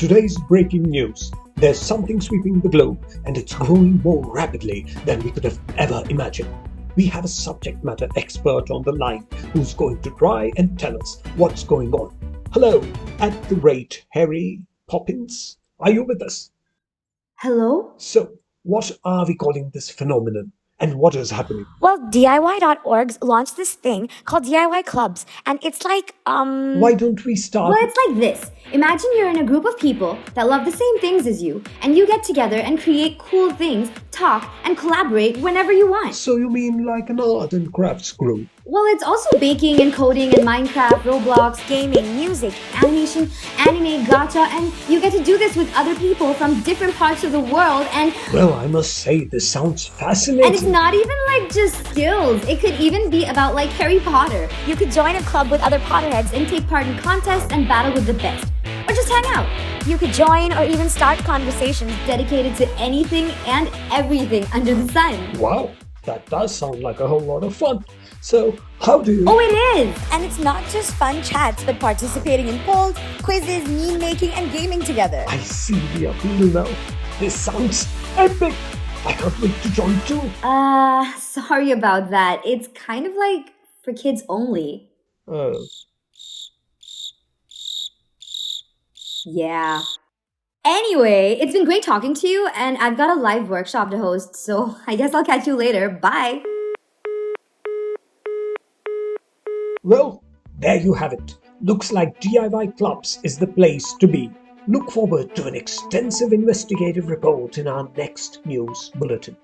Today's breaking news. There's something sweeping the globe, and it's growing more rapidly than we could have ever imagined. We have a subject matter expert on the line who's going to try and tell us what's going on. Hello, at the rate Harry Poppins. Are you with us? Hello? So, what are we calling this phenomenon, and what is happening? Well, DIY.org's launched this thing called DIY clubs, and it's like, Why don't we start? Well, it's like this. Imagine you're in a group of people that love the same things as you, and you get together and create cool things, talk, and collaborate whenever you want. So you mean like an art and crafts group? Well, it's also baking and coding and Minecraft, Roblox, gaming, music. animation, anime, gacha, and you get to do this with other people from different parts of the world, and Well, I must say, this sounds fascinating. it's not even like just skills. It could even be about like Harry Potter. You could join a club with other Potterheads And take part in contests and battle with the best. Or just hang out, You could join or even start conversations. dedicated to anything and everything under the sun. Wow, that does sound like a whole lot of fun. So, how do you... Oh, it is! And it's not just fun chats, but participating in polls, quizzes, meme making, and gaming together. I see the appeal now. This sounds epic. I can't wait to join too. Sorry about that. It's kind of like for kids only. Oh. Yeah. Anyway, it's been great talking to you, and I've got a live workshop to host, so I guess I'll catch you later. Bye! Well, there you have it. Looks like DIY Clubs is the place to be. Look forward to an extensive investigative report in our next news bulletin.